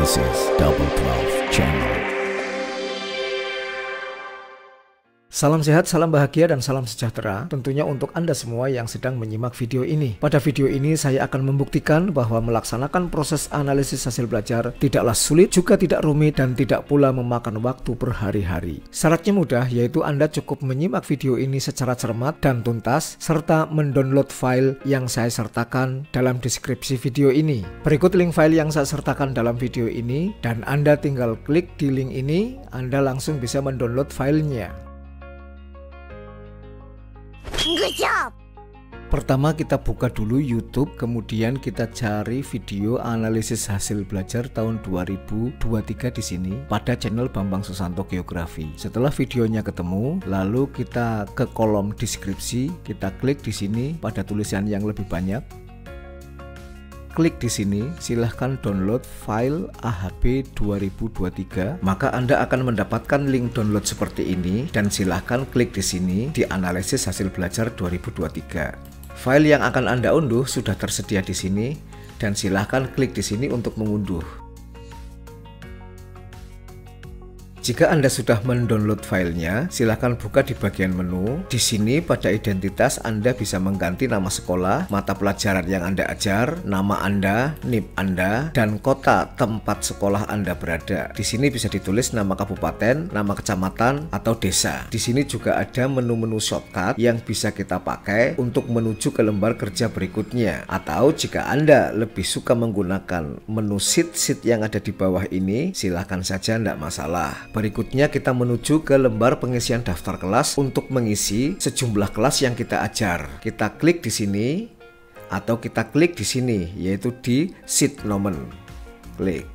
This is Double 12 Channel. Salam sehat, salam bahagia, dan salam sejahtera tentunya untuk Anda semua yang sedang menyimak video ini. Pada video ini saya akan membuktikan bahwa melaksanakan proses analisis hasil belajar tidaklah sulit, juga tidak rumit, dan tidak pula memakan waktu berhari-hari. Syaratnya mudah, yaitu Anda cukup menyimak video ini secara cermat dan tuntas, serta mendownload file yang saya sertakan dalam deskripsi video ini. Berikut link file yang saya sertakan dalam video ini, dan Anda tinggal klik di link ini, Anda langsung bisa mendownload filenya. Good job. Pertama kita buka dulu YouTube, kemudian kita cari video analisis hasil belajar tahun 2023 di sini pada channel Bambang Susanto Geografi. Setelah videonya ketemu, lalu kita ke kolom deskripsi, kita klik di sini pada tulisan yang lebih banyak. Klik di sini, silahkan download file AHB 2023. Maka Anda akan mendapatkan link download seperti ini, dan silahkan klik di sini di analisis hasil belajar 2023. File yang akan Anda unduh sudah tersedia di sini, dan silahkan klik di sini untuk mengunduh. Jika Anda sudah mendownload filenya, silahkan buka di bagian menu. Di sini pada identitas Anda bisa mengganti nama sekolah, mata pelajaran yang Anda ajar, nama Anda, NIP Anda, dan kota tempat sekolah Anda berada. Di sini bisa ditulis nama kabupaten, nama kecamatan, atau desa. Di sini juga ada menu-menu shortcut yang bisa kita pakai untuk menuju ke lembar kerja berikutnya. Atau jika Anda lebih suka menggunakan menu sheet yang ada di bawah ini, silahkan saja, tidak masalah. Berikutnya kita menuju ke lembar pengisian daftar kelas untuk mengisi sejumlah kelas yang kita ajar. Kita klik di sini atau kita klik di sini, yaitu di sheet nomen. Klik.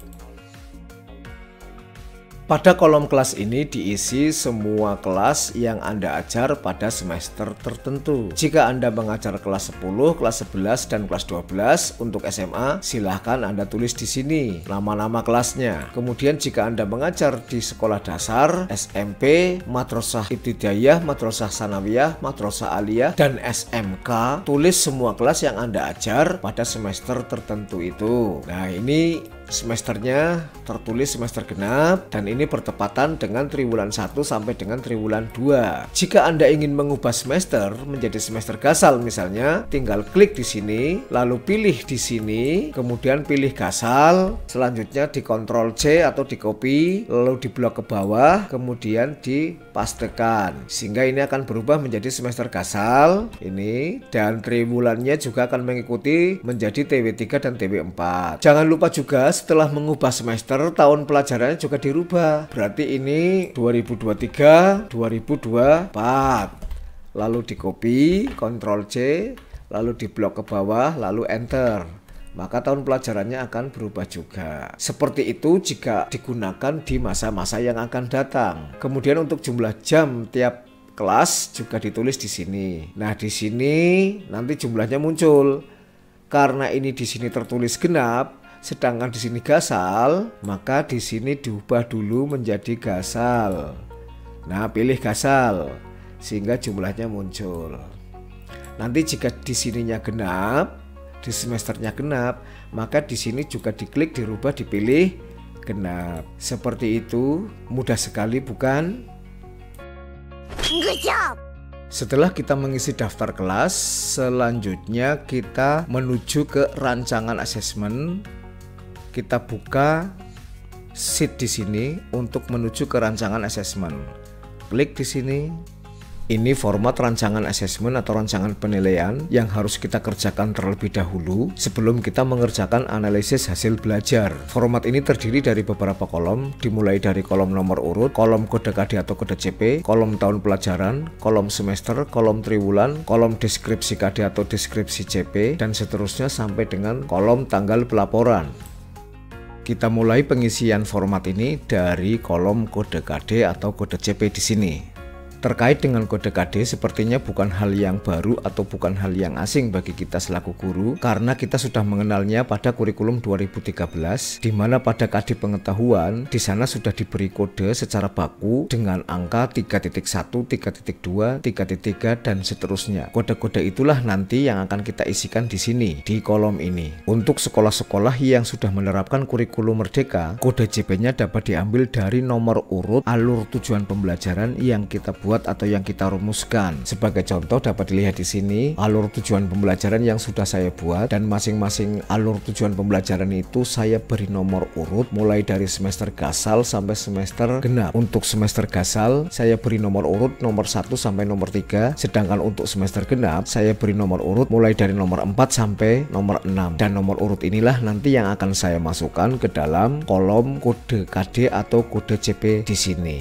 Pada kolom kelas ini diisi semua kelas yang Anda ajar pada semester tertentu. Jika Anda mengajar kelas 10, kelas 11, dan kelas 12 untuk SMA, silahkan Anda tulis di sini nama-nama kelasnya. Kemudian jika Anda mengajar di sekolah dasar, SMP, Madrasah Ibtidaiyah, Madrasah Sanawiyah, Madrasah Aliyah, dan SMK, tulis semua kelas yang Anda ajar pada semester tertentu itu. Nah, ini semesternya tertulis semester genap, dan ini bertepatan dengan triwulan 1 sampai dengan triwulan 2. Jika Anda ingin mengubah semester menjadi semester gasal misalnya, tinggal klik di sini, lalu pilih di sini, kemudian pilih gasal, selanjutnya di Ctrl C atau di copy, lalu di blok ke bawah, kemudian dipastekan, sehingga ini akan berubah menjadi semester gasal ini, dan triwulannya juga akan mengikuti menjadi TW3 dan TW4. Jangan lupa juga setelah mengubah semester, tahun pelajarannya juga dirubah. Berarti ini 2023, 2024. Lalu di copy, Ctrl C, lalu di blok ke bawah, lalu enter. Maka tahun pelajarannya akan berubah juga. Seperti itu jika digunakan di masa-masa yang akan datang. Kemudian untuk jumlah jam tiap kelas juga ditulis di sini. Nah, di sini nanti jumlahnya muncul. Karena ini di sini tertulis genap, sedangkan di sini gasal, maka di sini diubah dulu menjadi gasal. Nah, pilih gasal sehingga jumlahnya muncul. Nanti jika di sininya genap, di semesternya genap, maka di sini juga diklik, dirubah, dipilih genap. Seperti itu, mudah sekali bukan? Good job. Setelah kita mengisi daftar kelas, selanjutnya kita menuju ke rancangan asesmen. Kita buka sheet di sini untuk menuju ke rancangan asesmen. Klik di sini. Ini format rancangan asesmen atau rancangan penilaian yang harus kita kerjakan terlebih dahulu sebelum kita mengerjakan analisis hasil belajar. Format ini terdiri dari beberapa kolom, dimulai dari kolom nomor urut, kolom kode KD atau kode CP, kolom tahun pelajaran, kolom semester, kolom triwulan, kolom deskripsi KD atau deskripsi CP, dan seterusnya sampai dengan kolom tanggal pelaporan. Kita mulai pengisian format ini dari kolom kode KD atau kode CP di sini. Terkait dengan kode KD sepertinya bukan hal yang baru atau bukan hal yang asing bagi kita selaku guru, karena kita sudah mengenalnya pada kurikulum 2013 di mana pada KD pengetahuan di sana sudah diberi kode secara baku dengan angka 3.1, 3.2, 3.3 dan seterusnya. Kode-kode itulah nanti yang akan kita isikan di sini di kolom ini. Untuk sekolah-sekolah yang sudah menerapkan kurikulum merdeka, kode JP-nya dapat diambil dari nomor urut alur tujuan pembelajaran yang kita buat atau yang kita rumuskan. Sebagai contoh dapat dilihat di sini alur tujuan pembelajaran yang sudah saya buat, dan masing-masing alur tujuan pembelajaran itu saya beri nomor urut mulai dari semester gasal sampai semester genap. Untuk semester gasal saya beri nomor urut nomor 1 sampai nomor 3, sedangkan untuk semester genap saya beri nomor urut mulai dari nomor 4 sampai nomor 6, dan nomor urut inilah nanti yang akan saya masukkan ke dalam kolom kode KD atau kode CP di sini.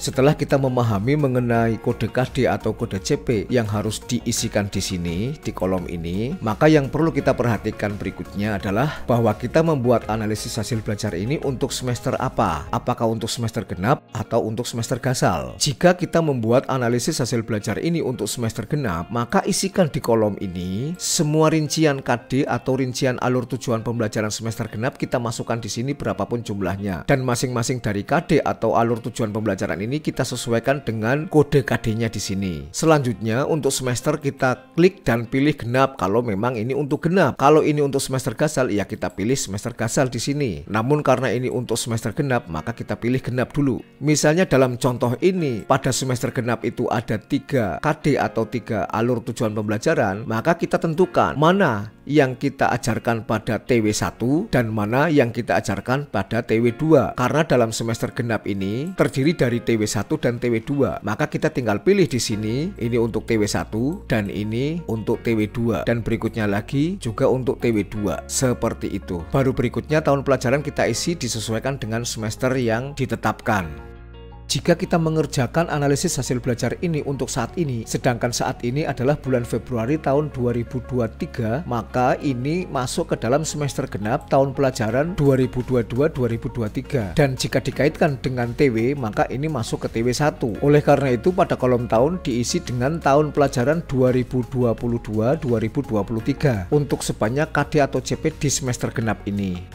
Setelah kita memahami mengenai kode KD atau kode CP yang harus diisikan di sini di kolom ini, maka yang perlu kita perhatikan berikutnya adalah bahwa kita membuat analisis hasil belajar ini untuk semester apa? Apakah untuk semester genap atau untuk semester gasal? Jika kita membuat analisis hasil belajar ini untuk semester genap, maka isikan di kolom ini semua rincian KD atau rincian alur tujuan pembelajaran semester genap kita masukkan di sini berapapun jumlahnya, dan masing-masing dari KD atau alur tujuan pembelajaran ini kita sesuaikan dengan kode KD-nya di sini. Selanjutnya untuk semester kita klik dan pilih genap kalau memang ini untuk genap. Kalau ini untuk semester gasal, ya kita pilih semester gasal di sini. Namun karena ini untuk semester genap, maka kita pilih genap dulu. Misalnya dalam contoh ini pada semester genap itu ada 3 KD atau 3 alur tujuan pembelajaran, maka kita tentukan mana yang kita ajarkan pada TW1 dan mana yang kita ajarkan pada TW2. Karena dalam semester genap ini terdiri dari TW1 dan TW2, maka kita tinggal pilih di sini ini untuk TW1 dan ini untuk TW2, dan berikutnya lagi juga untuk TW2. Seperti itu. Baru berikutnya tahun pelajaran kita isi disesuaikan dengan semester yang ditetapkan. Jika kita mengerjakan analisis hasil belajar ini untuk saat ini, sedangkan saat ini adalah bulan Februari tahun 2023, maka ini masuk ke dalam semester genap tahun pelajaran 2022-2023. Dan jika dikaitkan dengan TW, maka ini masuk ke TW1. Oleh karena itu pada kolom tahun diisi dengan tahun pelajaran 2022-2023 untuk sebanyak KD atau CP di semester genap ini.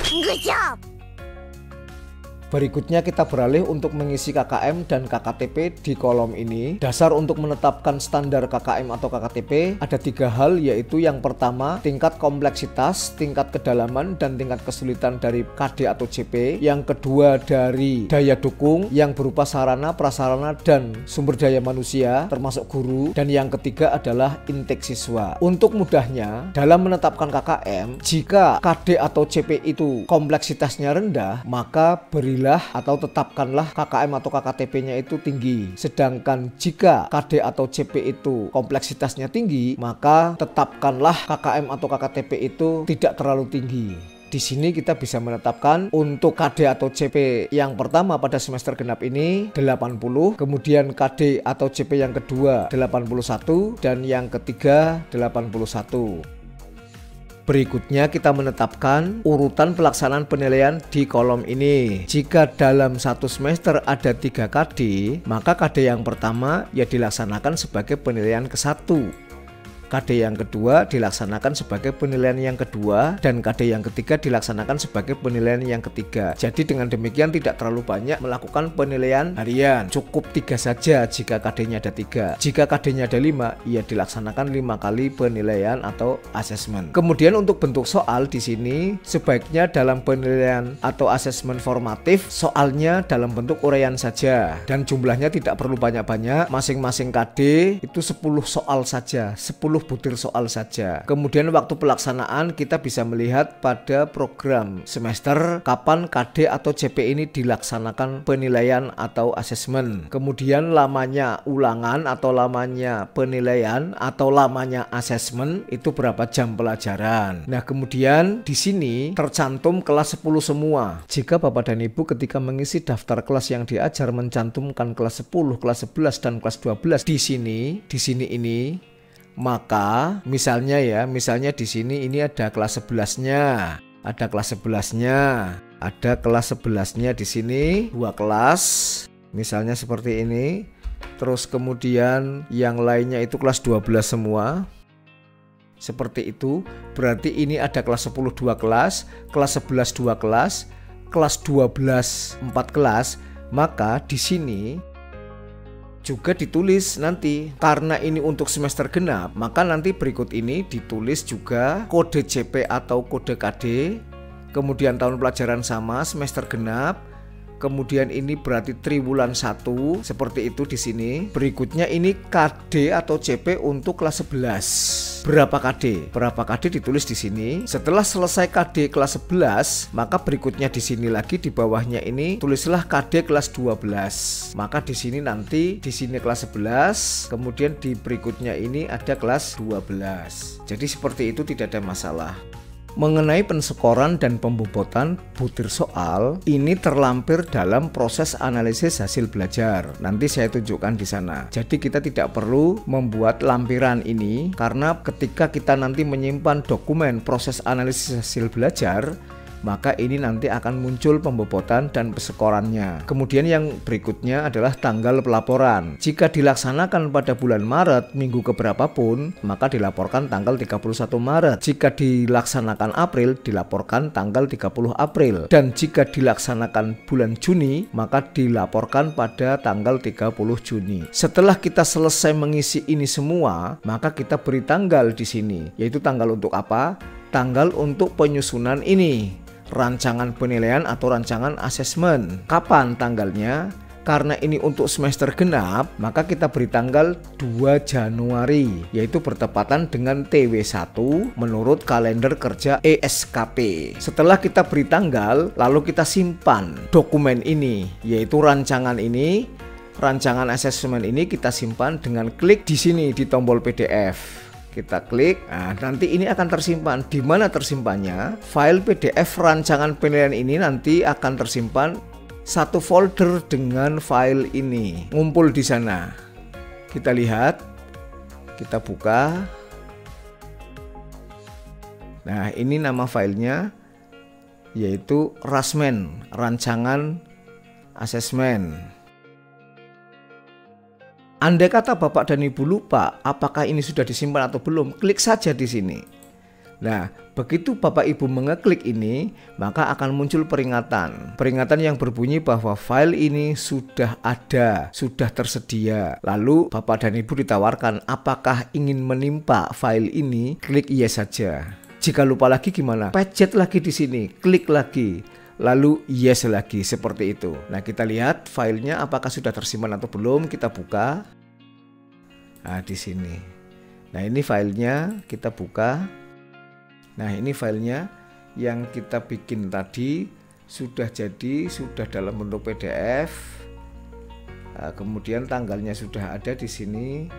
Good job! Berikutnya kita beralih untuk mengisi KKM dan KKTP di kolom ini. Dasar untuk menetapkan standar KKM atau KKTP ada 3 hal, yaitu yang pertama tingkat kompleksitas, tingkat kedalaman, dan tingkat kesulitan dari KD atau CP. Yang kedua dari daya dukung yang berupa sarana, prasarana, dan sumber daya manusia termasuk guru. Dan yang ketiga adalah intake siswa. Untuk mudahnya dalam menetapkan KKM, jika KD atau CP itu kompleksitasnya rendah, maka beri atau tetapkanlah KKM atau KKTP-nya itu tinggi. Sedangkan jika KD atau CP itu kompleksitasnya tinggi, maka tetapkanlah KKM atau KKTP itu tidak terlalu tinggi. Di sini kita bisa menetapkan untuk KD atau CP yang pertama pada semester genap ini 80, kemudian KD atau CP yang kedua 81, dan yang ketiga 81. Berikutnya kita menetapkan urutan pelaksanaan penilaian di kolom ini. Jika dalam satu semester ada 3 KD, maka KD yang pertama ya dilaksanakan sebagai penilaian ke-1. KD yang kedua dilaksanakan sebagai penilaian yang kedua, dan KD yang ketiga dilaksanakan sebagai penilaian yang ketiga. Jadi dengan demikian tidak terlalu banyak melakukan penilaian harian, cukup 3 saja jika KD-nya ada 3. Jika KD-nya ada 5, ia dilaksanakan 5 kali penilaian atau asesmen. Kemudian untuk bentuk soal di sini sebaiknya dalam penilaian atau asesmen formatif, soalnya dalam bentuk uraian saja, dan jumlahnya tidak perlu banyak-banyak. Masing-masing KD itu 10 soal saja, 10 butir soal saja. Kemudian waktu pelaksanaan kita bisa melihat pada program semester kapan KD atau CP ini dilaksanakan penilaian atau asesmen. Kemudian lamanya ulangan atau lamanya penilaian atau lamanya asesmen itu berapa jam pelajaran. Nah, kemudian di sini tercantum kelas 10 semua. Jika Bapak dan Ibu ketika mengisi daftar kelas yang diajar mencantumkan kelas 10, kelas 11 dan kelas 12 di sini ini, maka misalnya di sini ini ada kelas 11-nya. Ada kelas 11-nya. Ada kelas 11-nya di sini, 2 kelas. Misalnya seperti ini. Terus kemudian yang lainnya itu kelas 12 semua. Seperti itu. Berarti ini ada kelas 10 2 kelas, kelas 11 2 kelas, kelas 12 4 kelas. Maka di sini juga ditulis nanti, karena ini untuk semester genap, maka nanti berikut ini ditulis juga kode CP atau kode KD, kemudian tahun pelajaran sama, semester genap, kemudian ini berarti triwulan 1 seperti itu di sini. Berikutnya ini KD atau CP untuk kelas 11. Berapa KD? Berapa KD ditulis di sini. Setelah selesai KD kelas 11, maka berikutnya di sini lagi di bawahnya ini tulislah KD kelas 12. Maka di sini nanti di sini kelas 11, kemudian di berikutnya ini ada kelas 12. Jadi seperti itu, tidak ada masalah. Mengenai penskoran dan pembobotan butir soal, ini terlampir dalam proses analisis hasil belajar. Nanti saya tunjukkan di sana. Jadi kita tidak perlu membuat lampiran ini, karena ketika kita nanti menyimpan dokumen proses analisis hasil belajar, maka ini nanti akan muncul pembobotan dan penskorannya. Kemudian yang berikutnya adalah tanggal pelaporan. Jika dilaksanakan pada bulan Maret, minggu keberapapun, maka dilaporkan tanggal 31 Maret. Jika dilaksanakan April, dilaporkan tanggal 30 April. Dan jika dilaksanakan bulan Juni, maka dilaporkan pada tanggal 30 Juni. Setelah kita selesai mengisi ini semua, maka kita beri tanggal di sini, yaitu tanggal untuk apa? Tanggal untuk penyusunan ini, rancangan penilaian atau rancangan asesmen. Kapan tanggalnya? Karena ini untuk semester genap, maka kita beri tanggal 2 Januari, yaitu bertepatan dengan TW1 menurut kalender kerja ESKP. Setelah kita beri tanggal, lalu kita simpan dokumen ini, yaitu rancangan ini, rancangan asesmen ini kita simpan dengan klik di sini di tombol PDF. Kita klik, nah nanti ini akan tersimpan. Di mana tersimpannya? File PDF rancangan penilaian ini nanti akan tersimpan satu folder dengan file ini, ngumpul di sana. Kita lihat, kita buka. Nah, ini nama filenya yaitu Rasmen, rancangan asesmen. Andai kata Bapak dan Ibu lupa apakah ini sudah disimpan atau belum, klik saja di sini. Nah, begitu Bapak Ibu mengeklik ini, maka akan muncul peringatan. Peringatan yang berbunyi bahwa file ini sudah ada, sudah tersedia. Lalu Bapak dan Ibu ditawarkan apakah ingin menimpa file ini, klik yes saja. Jika lupa lagi gimana? Pencet lagi di sini, klik lagi. Lalu yes lagi, seperti itu. Nah, kita lihat filenya apakah sudah tersimpan atau belum. Kita buka. Nah, di sini. Nah, ini filenya, kita buka. Nah, ini filenya yang kita bikin tadi sudah jadi, sudah dalam bentuk PDF. Nah, kemudian tanggalnya sudah ada di sini.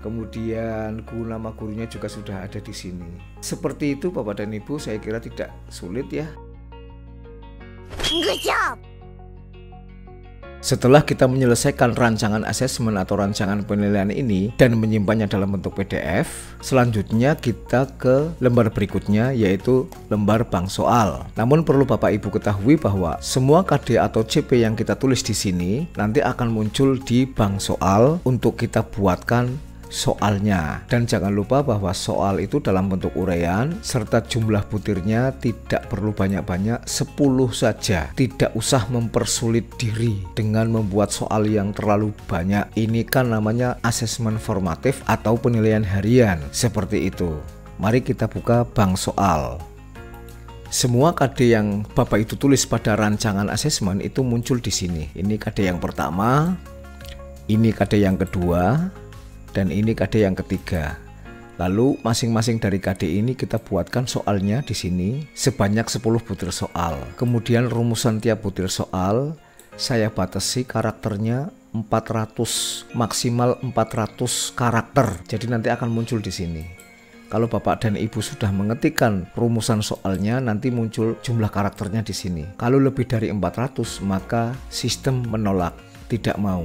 Kemudian nama gurunya juga sudah ada di sini. Seperti itu Bapak dan Ibu, saya kira tidak sulit ya. Good job! Setelah kita menyelesaikan rancangan asesmen atau rancangan penilaian ini dan menyimpannya dalam bentuk PDF, selanjutnya kita ke lembar berikutnya, yaitu lembar bank soal. Namun perlu Bapak Ibu ketahui bahwa semua KD atau CP yang kita tulis di sini nanti akan muncul di bank soal untuk kita buatkan soalnya. Dan jangan lupa bahwa soal itu dalam bentuk uraian serta jumlah butirnya tidak perlu banyak-banyak, 10 saja. Tidak usah mempersulit diri dengan membuat soal yang terlalu banyak. Ini kan namanya asesmen formatif atau penilaian harian, seperti itu. Mari kita buka bank soal. Semua KD yang Bapak itu tulis pada rancangan asesmen itu muncul di sini. Ini KD yang pertama, ini KD yang kedua, dan ini KD yang ketiga. Lalu masing-masing dari KD ini kita buatkan soalnya di sini sebanyak 10 butir soal. Kemudian rumusan tiap butir soal saya batasi karakternya 400, maksimal 400 karakter. Jadi nanti akan muncul di sini. Kalau Bapak dan Ibu sudah mengetikkan rumusan soalnya, nanti muncul jumlah karakternya di sini. Kalau lebih dari 400, maka sistem menolak, tidak mau.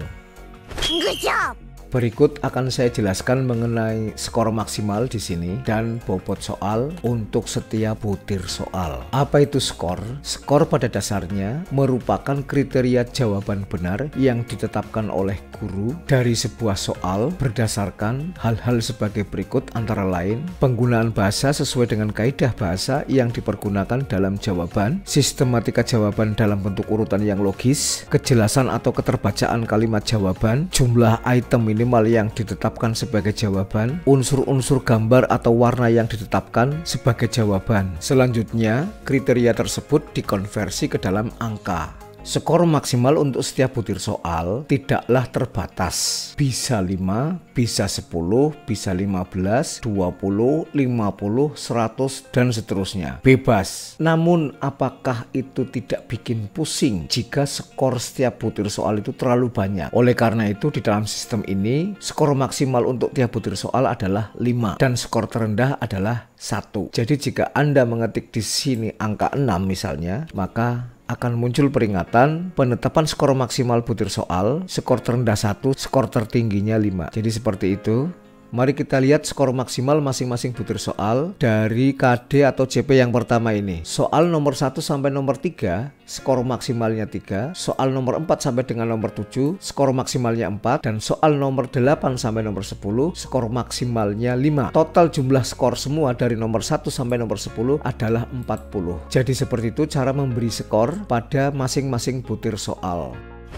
Good job! Berikut akan saya jelaskan mengenai skor maksimal di sini dan bobot soal untuk setiap butir soal. Apa itu skor? Skor pada dasarnya merupakan kriteria jawaban benar yang ditetapkan oleh guru dari sebuah soal berdasarkan hal-hal sebagai berikut, antara lain penggunaan bahasa sesuai dengan kaidah bahasa yang dipergunakan dalam jawaban, sistematika jawaban dalam bentuk urutan yang logis, kejelasan atau keterbacaan kalimat jawaban, jumlah item minimal yang ditetapkan sebagai jawaban, unsur-unsur gambar atau warna yang ditetapkan sebagai jawaban. Selanjutnya, kriteria tersebut dikonversi ke dalam angka. Skor maksimal untuk setiap butir soal tidaklah terbatas. Bisa 5, bisa 10, bisa 15, 20, 50, 100, dan seterusnya. Bebas. Namun apakah itu tidak bikin pusing jika skor setiap butir soal itu terlalu banyak? Oleh karena itu di dalam sistem ini skor maksimal untuk tiap butir soal adalah 5 dan skor terendah adalah 1. Jadi jika Anda mengetik di sini angka 6 misalnya, maka akan muncul peringatan penetapan skor maksimal butir soal, skor terendah 1, skor tertingginya 5. Jadi seperti itu. Mari kita lihat skor maksimal masing-masing butir soal dari KD atau CP yang pertama ini. Soal nomor 1 sampai nomor 3, skor maksimalnya 3. Soal nomor 4 sampai dengan nomor 7, skor maksimalnya 4. Dan soal nomor 8 sampai nomor 10, skor maksimalnya 5. Total jumlah skor semua dari nomor 1 sampai nomor 10 adalah 40. Jadi seperti itu cara memberi skor pada masing-masing butir soal.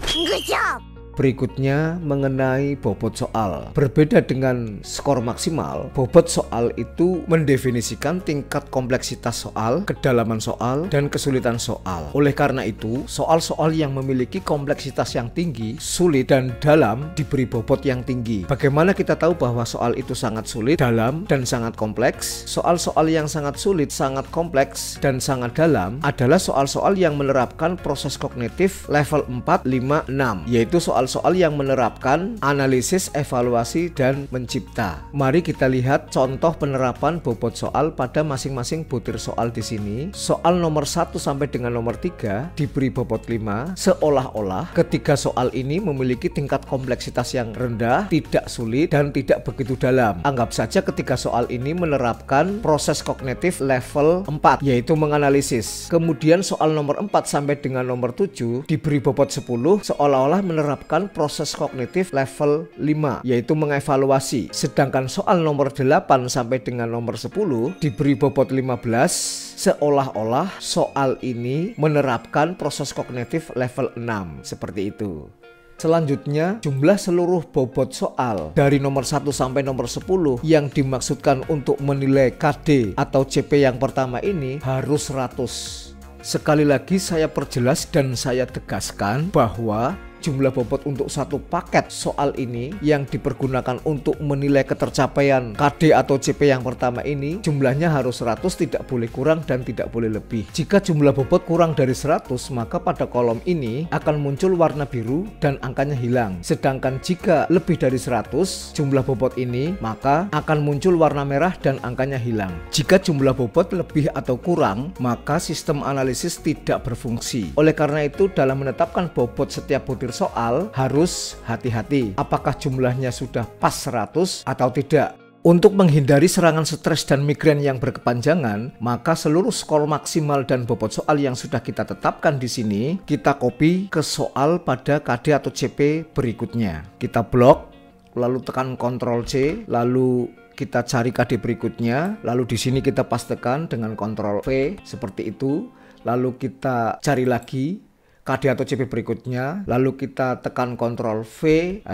Good job! Berikutnya mengenai bobot soal. Berbeda dengan skor maksimal, bobot soal itu mendefinisikan tingkat kompleksitas soal, kedalaman soal, dan kesulitan soal. Oleh karena itu, soal-soal yang memiliki kompleksitas yang tinggi, sulit, dan dalam diberi bobot yang tinggi. Bagaimana kita tahu bahwa soal itu sangat sulit, dalam, dan sangat kompleks? Soal-soal yang sangat sulit, sangat kompleks, dan sangat dalam adalah soal-soal yang menerapkan proses kognitif level 4, 5, 6, yaitu soal yang menerapkan analisis, evaluasi, dan mencipta. Mari kita lihat contoh penerapan bobot soal pada masing-masing butir soal di sini. Soal nomor 1 sampai dengan nomor 3 diberi bobot 5, seolah-olah ketiga soal ini memiliki tingkat kompleksitas yang rendah, tidak sulit, dan tidak begitu dalam. Anggap saja ketiga soal ini menerapkan proses kognitif level 4, yaitu menganalisis. Kemudian soal nomor 4 sampai dengan nomor 7 diberi bobot 10, seolah-olah menerapkan proses kognitif level 5, yaitu mengevaluasi. Sedangkan soal nomor 8 sampai dengan nomor 10 diberi bobot 15, seolah-olah soal ini menerapkan proses kognitif level 6. Seperti itu. Selanjutnya, jumlah seluruh bobot soal dari nomor 1 sampai nomor 10 yang dimaksudkan untuk menilai KD atau CP yang pertama ini harus 100. Sekali lagi saya perjelas dan saya tegaskan bahwa jumlah bobot untuk satu paket soal ini yang dipergunakan untuk menilai ketercapaian KD atau CP yang pertama ini jumlahnya harus 100, tidak boleh kurang dan tidak boleh lebih. Jika jumlah bobot kurang dari 100, maka pada kolom ini akan muncul warna biru dan angkanya hilang. Sedangkan jika lebih dari 100 jumlah bobot ini, maka akan muncul warna merah dan angkanya hilang. Jika jumlah bobot lebih atau kurang, maka sistem analisis tidak berfungsi. Oleh karena itu, dalam menetapkan bobot setiap butir soal harus hati-hati apakah jumlahnya sudah pas 100 atau tidak. Untuk menghindari serangan stres dan migrain yang berkepanjangan, maka seluruh skor maksimal dan bobot soal yang sudah kita tetapkan di sini kita copy ke soal pada KD atau CP berikutnya. Kita blok, lalu tekan Ctrl C, lalu kita cari KD berikutnya, lalu di sini kita pastekan dengan Ctrl V seperti itu, lalu kita cari lagi KD atau CP berikutnya, lalu kita tekan Ctrl V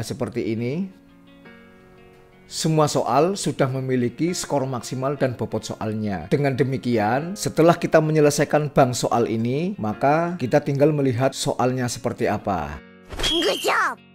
seperti ini. Semua soal sudah memiliki skor maksimal dan bobot soalnya. Dengan demikian, setelah kita menyelesaikan bank soal ini, maka kita tinggal melihat soalnya seperti apa. Good job!